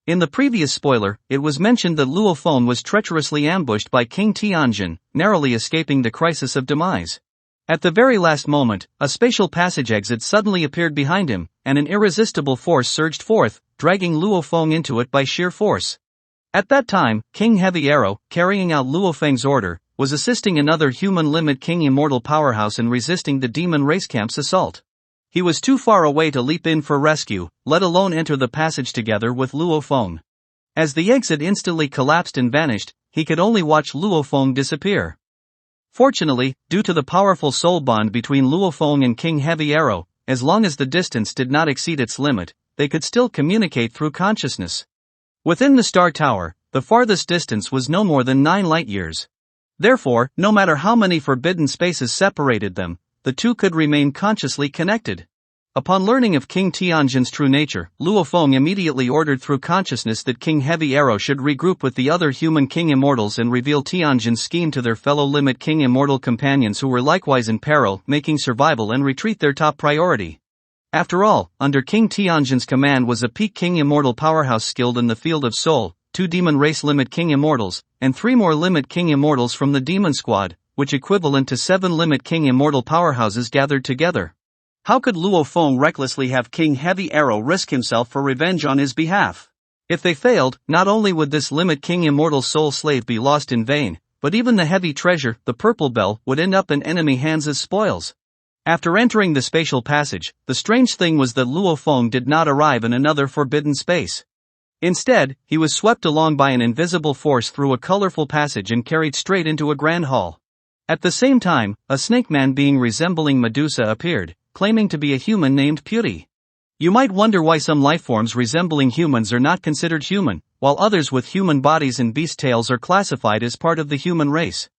In the previous spoiler, it was mentioned that Luo Feng was treacherously ambushed by King Tianjin, narrowly escaping the crisis of demise. At the very last moment, a spatial passage exit suddenly appeared behind him, and an irresistible force surged forth, dragging Luo Feng into it by sheer force. At that time, King Heavy Arrow, carrying out Luo Feng's order, was assisting another human limit King Immortal powerhouse in resisting the demon race camp's assault. He was too far away to leap in for rescue, let alone enter the passage together with Luo Feng. As the exit instantly collapsed and vanished, he could only watch Luo Feng disappear. Fortunately, due to the powerful soul bond between Luo Feng and King Heavy Arrow, as long as the distance did not exceed its limit, they could still communicate through consciousness. Within the Star Tower, the farthest distance was no more than 9 light-years. Therefore, no matter how many forbidden spaces separated them, the two could remain consciously connected. Upon learning of King Tianjin's true nature, Luo Feng immediately ordered through consciousness that King Heavy Arrow should regroup with the other human King Immortals and reveal Tianjin's scheme to their fellow Limit King Immortal companions who were likewise in peril, making survival and retreat their top priority. After all, under King Tianjin's command was a peak King Immortal powerhouse skilled in the field of soul, 2 demon race Limit King Immortals, and 3 more Limit King Immortals from the Demon Squad, which equivalent to 7 Limit King Immortal powerhouses gathered together. How could Luo Feng recklessly have King Heavy Arrow risk himself for revenge on his behalf? If they failed, not only would this Limit King Immortal soul slave be lost in vain, but even the heavy treasure, the Purple Bell, would end up in enemy hands as spoils. After entering the spatial passage, the strange thing was that Luo Feng did not arrive in another forbidden space. Instead, he was swept along by an invisible force through a colorful passage and carried straight into a grand hall. At the same time, a snake man being resembling Medusa appeared, claiming to be a human named Beauty. You might wonder why some lifeforms resembling humans are not considered human, while others with human bodies and beast tails are classified as part of the human race.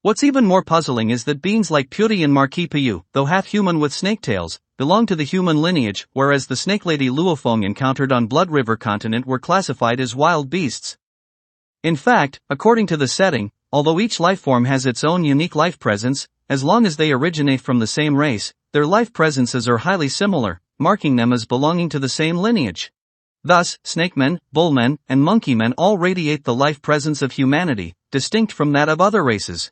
What's even more puzzling is that beings like Beauty and Marquis Piyu, though half human with snake tails, belong to the human lineage, whereas the snake lady Luo Feng encountered on Blood River continent were classified as wild beasts. In fact, according to the setting, although each lifeform has its own unique life presence, as long as they originate from the same race, their life presences are highly similar, marking them as belonging to the same lineage. Thus, snakemen, bullmen, and monkeymen all radiate the life presence of humanity, distinct from that of other races.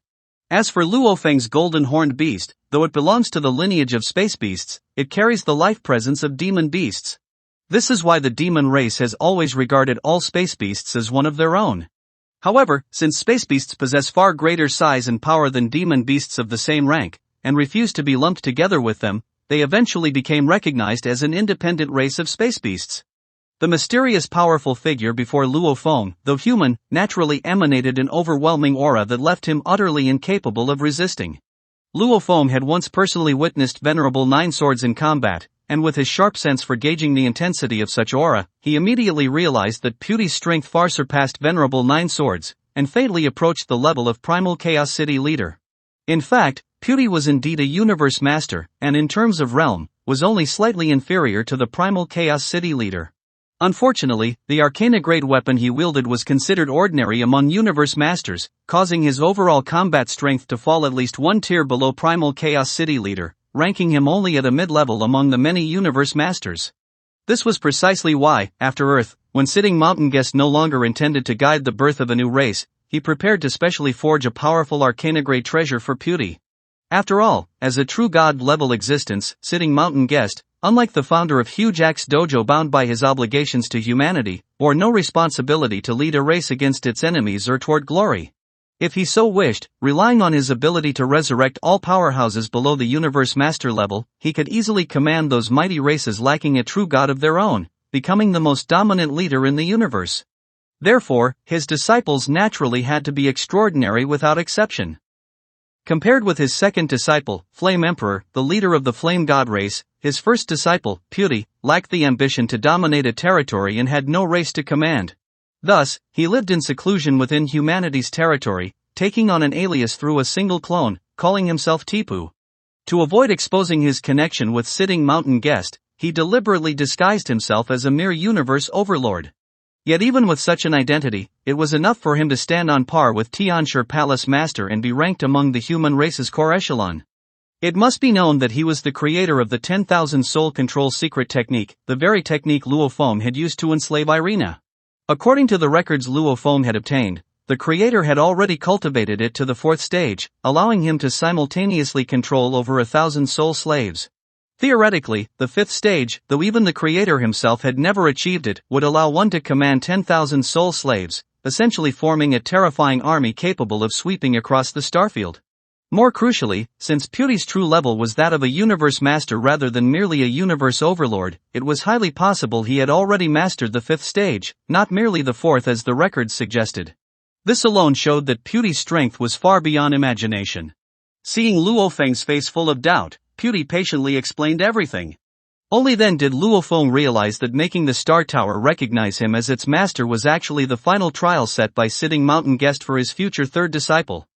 As for Luo Feng's golden horned beast, though it belongs to the lineage of space beasts, it carries the life presence of demon beasts. This is why the demon race has always regarded all space beasts as one of their own. However, since space beasts possess far greater size and power than demon beasts of the same rank, and refused to be lumped together with them, they eventually became recognized as an independent race of space beasts. The mysterious powerful figure before Luo Feng, though human, naturally emanated an overwhelming aura that left him utterly incapable of resisting. Luo Feng had once personally witnessed Venerable Nine Swords in combat, and with his sharp sense for gauging the intensity of such aura, he immediately realized that Beauty's strength far surpassed Venerable Nine Swords, and fatally approached the level of Primal Chaos City leader. In fact, Beauty was indeed a universe master, and in terms of realm, was only slightly inferior to the Primal Chaos City leader. Unfortunately, the arcana-grade weapon he wielded was considered ordinary among universe masters, causing his overall combat strength to fall at least 1 tier below Primal Chaos City leader, ranking him only at a mid-level among the many universe masters. This was precisely why, after Earth, when Sitting Mountain Guest no longer intended to guide the birth of a new race, he prepared to specially forge a powerful arcana-grade treasure for Beauty. After all, as a true god-level existence, Sitting Mountain Guest, unlike the founder of Huge Axe Dojo bound by his obligations to humanity, bore no responsibility to lead a race against its enemies or toward glory. If he so wished, relying on his ability to resurrect all powerhouses below the universe master level, he could easily command those mighty races lacking a true god of their own, becoming the most dominant leader in the universe. Therefore, his disciples naturally had to be extraordinary without exception. Compared with his second disciple, Flame Emperor, the leader of the Flame God race, his first disciple, Beauty, lacked the ambition to dominate a territory and had no race to command. Thus, he lived in seclusion within humanity's territory, taking on an alias through a single clone, calling himself Tipu. To avoid exposing his connection with Sitting Mountain Guest, he deliberately disguised himself as a mere universe overlord. Yet even with such an identity, it was enough for him to stand on par with Tianshi Palace Master and be ranked among the human race's core echelon. It must be known that he was the creator of the 10,000 soul control secret technique, the very technique Luo Feng had used to enslave Irina. According to the records Luo Feng had obtained, the creator had already cultivated it to the 4th stage, allowing him to simultaneously control over 1,000 soul slaves. Theoretically, the 5th stage, though even the creator himself had never achieved it, would allow one to command 10,000 soul slaves, essentially forming a terrifying army capable of sweeping across the starfield. More crucially, since Pewdie's true level was that of a universe master rather than merely a universe overlord, it was highly possible he had already mastered the 5th stage, not merely the 4th as the records suggested. This alone showed that Pewdie's strength was far beyond imagination. Seeing Luo Feng's face full of doubt, Pewdie patiently explained everything. Only then did Luo Feng realize that making the Star Tower recognize him as its master was actually the final trial set by Sitting Mountain Guest for his future 3rd disciple.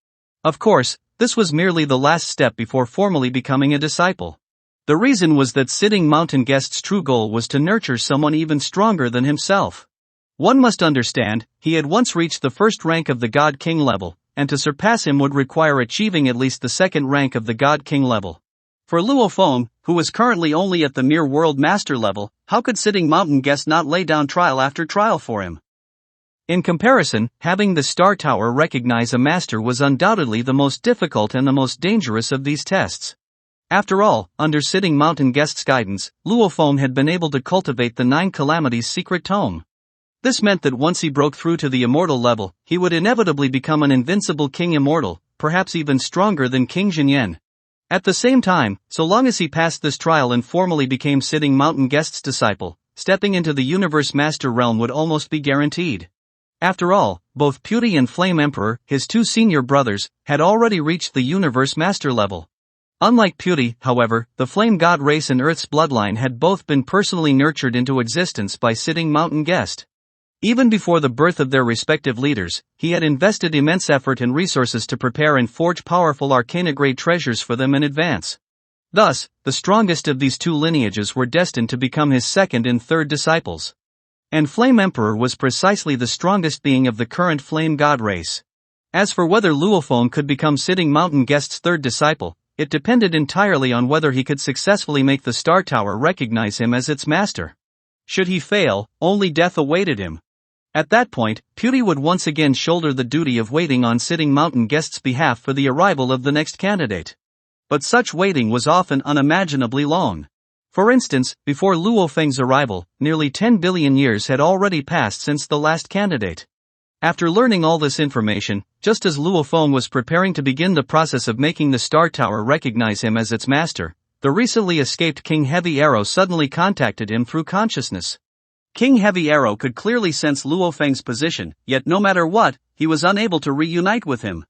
Of course, this was merely the last step before formally becoming a disciple. The reason was that Sitting Mountain Guest's true goal was to nurture someone even stronger than himself. One must understand, he had once reached the 1st rank of the God King level, and to surpass him would require achieving at least the 2nd rank of the God King level. For Luo Feng, who was currently only at the mere World Master level, how could Sitting Mountain Guest not lay down trial after trial for him? In comparison, having the Star Tower recognize a master was undoubtedly the most difficult and the most dangerous of these tests. After all, under Sitting Mountain Guest's guidance, Luo Feng had been able to cultivate the 9 Calamities secret tome. This meant that once he broke through to the immortal level, he would inevitably become an invincible king immortal, perhaps even stronger than King Jinyan. At the same time, so long as he passed this trial and formally became Sitting Mountain Guest's disciple, stepping into the Universe Master realm would almost be guaranteed. After all, both Pewdie and Flame Emperor, his 2 senior brothers, had already reached the Universe Master level. Unlike Pewdie, however, the Flame God race and Earth's bloodline had both been personally nurtured into existence by Sitting Mountain Guest. Even before the birth of their respective leaders, he had invested immense effort and resources to prepare and forge powerful arcana-grade treasures for them in advance. Thus, the strongest of these 2 lineages were destined to become his 2nd and 3rd disciples. And Flame Emperor was precisely the strongest being of the current Flame God race. As for whether Luo Feng could become Sitting Mountain Guest's 3rd disciple, it depended entirely on whether he could successfully make the Star Tower recognize him as its master. Should he fail, only death awaited him. At that point, Pewdie would once again shoulder the duty of waiting on Sitting Mountain Guest's behalf for the arrival of the next candidate. But such waiting was often unimaginably long. For instance, before Luo Feng's arrival, nearly 10 billion years had already passed since the last candidate. After learning all this information, just as Luo Feng was preparing to begin the process of making the Star Tower recognize him as its master, the recently escaped King Heavy Arrow suddenly contacted him through consciousness. King Heavy Arrow could clearly sense Luo Feng's position, yet no matter what, he was unable to reunite with him.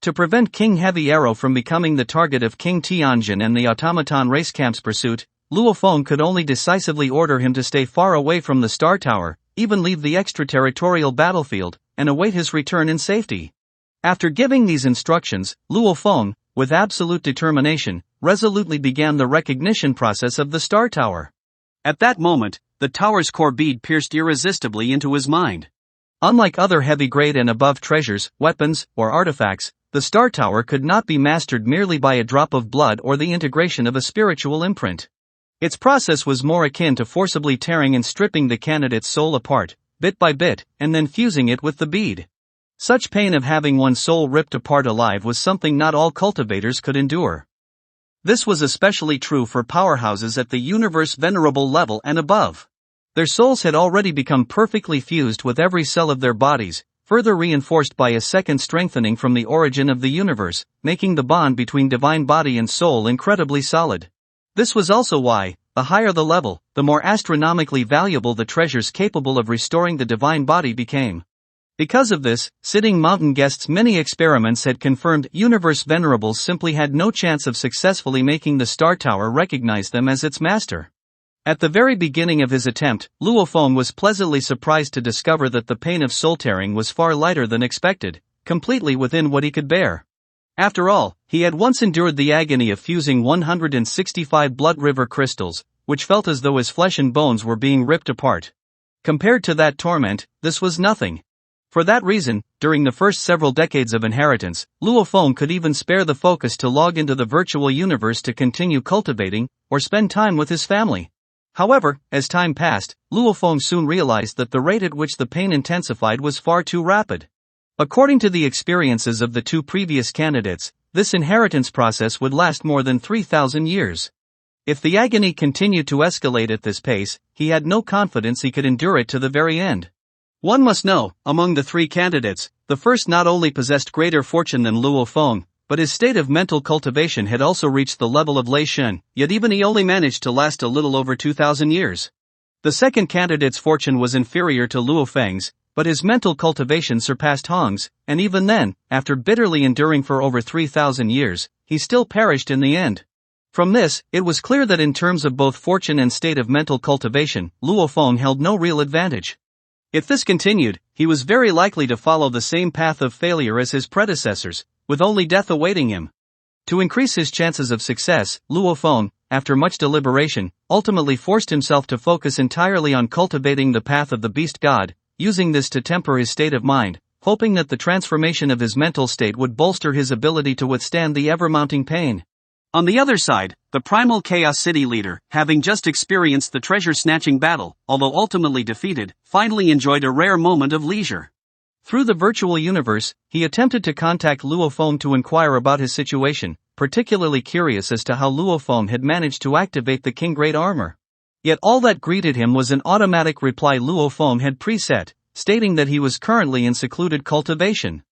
To prevent King Heavy Arrow from becoming the target of King Tianjin and the automaton race camp's pursuit, Luo Feng could only decisively order him to stay far away from the Star Tower, even leave the extraterritorial battlefield, and await his return in safety. After giving these instructions, Luo Feng, with absolute determination, resolutely began the recognition process of the Star Tower. At that moment, the tower's core bead pierced irresistibly into his mind. Unlike other heavy-grade and above treasures, weapons, or artifacts, the Star Tower could not be mastered merely by a drop of blood or the integration of a spiritual imprint. Its process was more akin to forcibly tearing and stripping the candidate's soul apart, bit by bit, and then fusing it with the bead. Such pain of having one's soul ripped apart alive was something not all cultivators could endure. This was especially true for powerhouses at the Universe Venerable level and above. Their souls had already become perfectly fused with every cell of their bodies, further reinforced by a second strengthening from the origin of the universe, making the bond between divine body and soul incredibly solid. This was also why, the higher the level, the more astronomically valuable the treasures capable of restoring the divine body became. Because of this, Sitting Mountain Guest's many experiments had confirmed Universe Venerables simply had no chance of successfully making the Star Tower recognize them as its master. At the very beginning of his attempt, Luo Feng was pleasantly surprised to discover that the pain of soul tearing was far lighter than expected, completely within what he could bear. After all, he had once endured the agony of fusing 165 blood river crystals, which felt as though his flesh and bones were being ripped apart. Compared to that torment, this was nothing. For that reason, during the first several decades of inheritance, Luo Feng could even spare the focus to log into the virtual universe to continue cultivating, or spend time with his family. However, as time passed, Luo Feng soon realized that the rate at which the pain intensified was far too rapid. According to the experiences of the two previous candidates, this inheritance process would last more than 3,000 years. If the agony continued to escalate at this pace, he had no confidence he could endure it to the very end. One must know, among the three candidates, the first not only possessed greater fortune than Luo Feng, but his state of mental cultivation had also reached the level of Lei Shen, yet even he only managed to last a little over 2,000 years. The second candidate's fortune was inferior to Luo Feng's, but his mental cultivation surpassed Hong's, and even then, after bitterly enduring for over 3,000 years, he still perished in the end. From this, it was clear that in terms of both fortune and state of mental cultivation, Luo Feng held no real advantage. If this continued, he was very likely to follow the same path of failure as his predecessors, with only death awaiting him. To increase his chances of success, Luo Feng, after much deliberation, ultimately forced himself to focus entirely on cultivating the path of the beast god, using this to temper his state of mind, hoping that the transformation of his mental state would bolster his ability to withstand the ever-mounting pain. On the other side, the primal Chaos City leader, having just experienced the treasure-snatching battle, although ultimately defeated, finally enjoyed a rare moment of leisure. Through the virtual universe, he attempted to contact Luo Feng to inquire about his situation, particularly curious as to how Luo Feng had managed to activate the King Great Armor. Yet all that greeted him was an automatic reply Luo Feng had preset, stating that he was currently in secluded cultivation.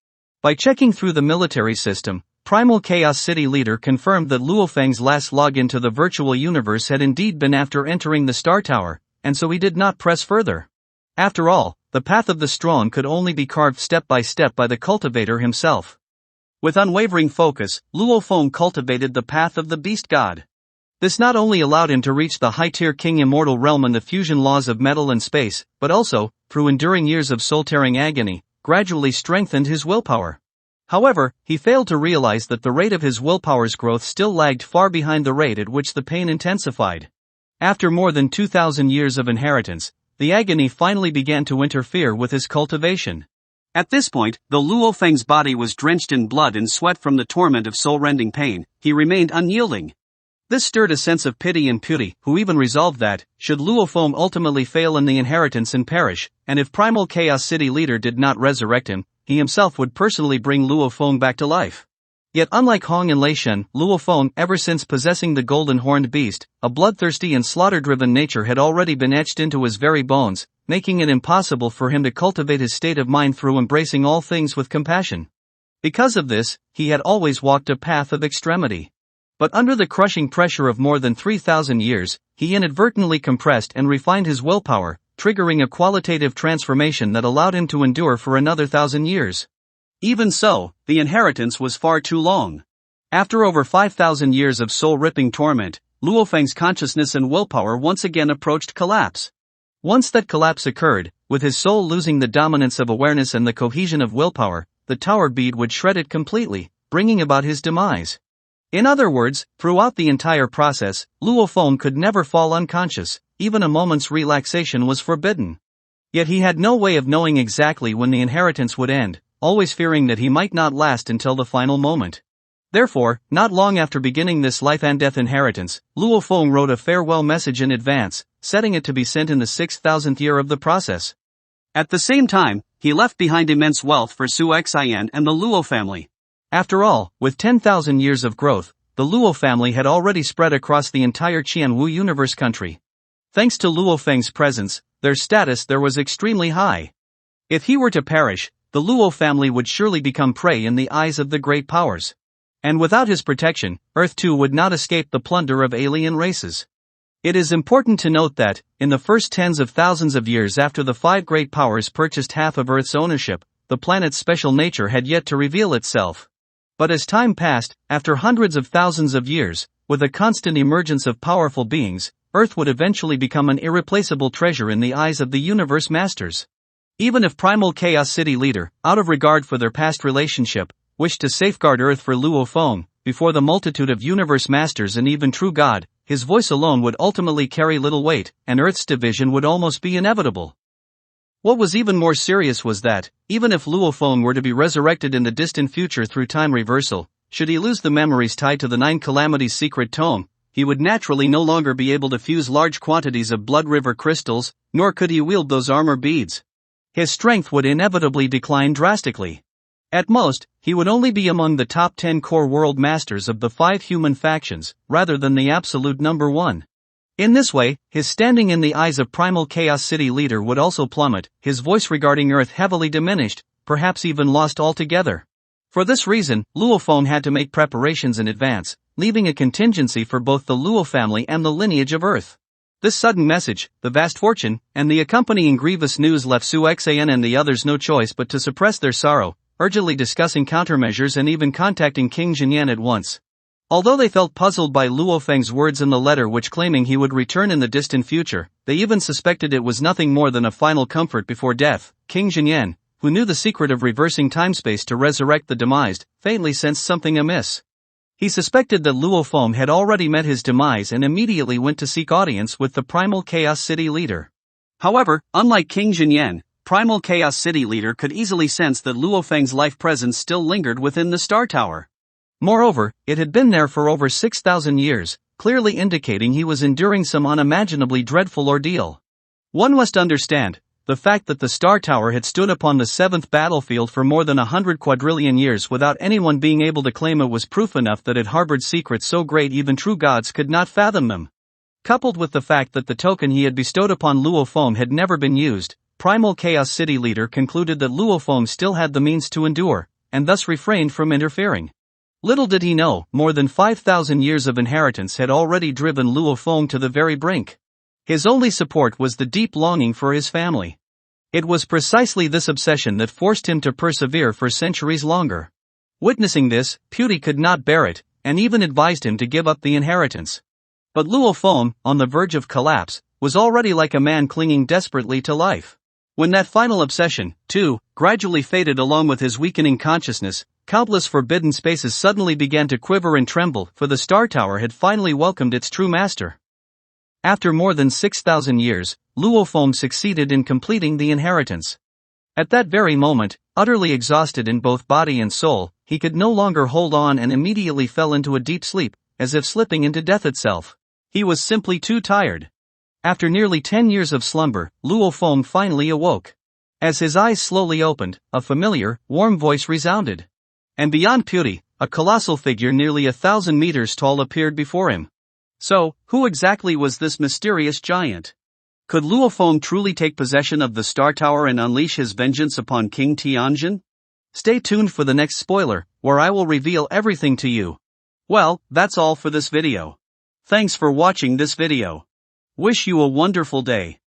By checking through the military system, Primal Chaos City leader confirmed that Luo Feng's last login to the virtual universe had indeed been after entering the Star Tower, and so he did not press further. After all, the path of the strong could only be carved step by the cultivator himself. With unwavering focus, Luo Feng cultivated the path of the beast god. This not only allowed him to reach the high-tier king immortal realm and the fusion laws of metal and space, but also, through enduring years of soul-tearing agony, gradually strengthened his willpower. However, he failed to realize that the rate of his willpower's growth still lagged far behind the rate at which the pain intensified. After more than 2,000 years of inheritance, the agony finally began to interfere with his cultivation. At this point, though Luo Feng's body was drenched in blood and sweat from the torment of soul-rending pain, he remained unyielding. This stirred a sense of pity in Putti, who even resolved that, should Luo Feng ultimately fail in the inheritance and perish, and if Primal Chaos City leader did not resurrect him, he himself would personally bring Luo Feng back to life. Yet unlike Hong and Lei Shen, Luo Feng, ever since possessing the golden horned beast, a bloodthirsty and slaughter-driven nature had already been etched into his very bones, making it impossible for him to cultivate his state of mind through embracing all things with compassion. Because of this, he had always walked a path of extremity. But under the crushing pressure of more than 3,000 years, he inadvertently compressed and refined his willpower, triggering a qualitative transformation that allowed him to endure for another 1,000 years. Even so, the inheritance was far too long. After over 5,000 years of soul-ripping torment, Luo Feng's consciousness and willpower once again approached collapse. Once that collapse occurred, with his soul losing the dominance of awareness and the cohesion of willpower, the tower bead would shred it completely, bringing about his demise. In other words, throughout the entire process, Luo Feng could never fall unconscious, even a moment's relaxation was forbidden. Yet he had no way of knowing exactly when the inheritance would end, always fearing that he might not last until the final moment. Therefore, not long after beginning this life and death inheritance, Luo Feng wrote a farewell message in advance, setting it to be sent in the 6,000th year of the process. At the same time, he left behind immense wealth for Su Xian and the Luo family. After all, with 10,000 years of growth, the Luo family had already spread across the entire Qianwu universe country. Thanks to Luo Feng's presence, their status there was extremely high. If he were to perish, the Luo family would surely become prey in the eyes of the great powers. And without his protection, Earth too would not escape the plunder of alien races. It is important to note that, in the first tens of thousands of years after the five great powers purchased half of Earth's ownership, the planet's special nature had yet to reveal itself. But as time passed, after hundreds of thousands of years, with a constant emergence of powerful beings, Earth would eventually become an irreplaceable treasure in the eyes of the universe masters. Even if Primal Chaos City leader, out of regard for their past relationship, wished to safeguard Earth for Luo Feng, before the multitude of universe masters and even true God, his voice alone would ultimately carry little weight, and Earth's division would almost be inevitable. What was even more serious was that, even if Luo Feng were to be resurrected in the distant future through time reversal, should he lose the memories tied to the Nine Calamities secret tome, he would naturally no longer be able to fuse large quantities of Blood River crystals, nor could he wield those armor beads. His strength would inevitably decline drastically. At most, he would only be among the top 10 core world masters of the 5 human factions, rather than the absolute number 1. In this way, his standing in the eyes of Primal Chaos City leader would also plummet, his voice regarding Earth heavily diminished, perhaps even lost altogether. For this reason, Luo Feng had to make preparations in advance, leaving a contingency for both the Luo family and the lineage of Earth. This sudden message, the vast fortune, and the accompanying grievous news left Su Xian and the others no choice but to suppress their sorrow, urgently discussing countermeasures and even contacting King Jinyan at once. Although they felt puzzled by Luo Feng's words in the letter which claiming he would return in the distant future, they even suspected it was nothing more than a final comfort before death. King Jinyan, who knew the secret of reversing timespace to resurrect the demised, faintly sensed something amiss. He suspected that Luo Feng had already met his demise and immediately went to seek audience with the Primal Chaos City leader. However, unlike King Jinyan, Primal Chaos City leader could easily sense that Luo Feng's life presence still lingered within the Star Tower. Moreover, it had been there for over 6,000 years, clearly indicating he was enduring some unimaginably dreadful ordeal. One must understand, the fact that the Star Tower had stood upon the 7th battlefield for more than 100 quadrillion years without anyone being able to claim it was proof enough that it harbored secrets so great even true gods could not fathom them. Coupled with the fact that the token he had bestowed upon Luo Feng had never been used, Primal Chaos City leader concluded that Luo Feng still had the means to endure, and thus refrained from interfering. Little did he know, more than 5,000 years of inheritance had already driven Luo Feng to the very brink. His only support was the deep longing for his family. It was precisely this obsession that forced him to persevere for centuries longer. Witnessing this, Putti could not bear it, and even advised him to give up the inheritance. But Luo Feng, on the verge of collapse, was already like a man clinging desperately to life. When that final obsession, too, gradually faded along with his weakening consciousness, countless forbidden spaces suddenly began to quiver and tremble, for the Star Tower had finally welcomed its true master. After more than 6,000 years, Luo Feng succeeded in completing the inheritance. At that very moment, utterly exhausted in both body and soul, he could no longer hold on and immediately fell into a deep sleep, as if slipping into death itself. He was simply too tired. After nearly 10 years of slumber, Luo Feng finally awoke. As his eyes slowly opened, a familiar, warm voice resounded. And beyond Putti, a colossal figure nearly 1,000 meters tall appeared before him. So, who exactly was this mysterious giant? Could Luo Feng truly take possession of the Star Tower and unleash his vengeance upon King Tianjin? Stay tuned for the next spoiler, where I will reveal everything to you. Well, that's all for this video. Thanks for watching this video. Wish you a wonderful day.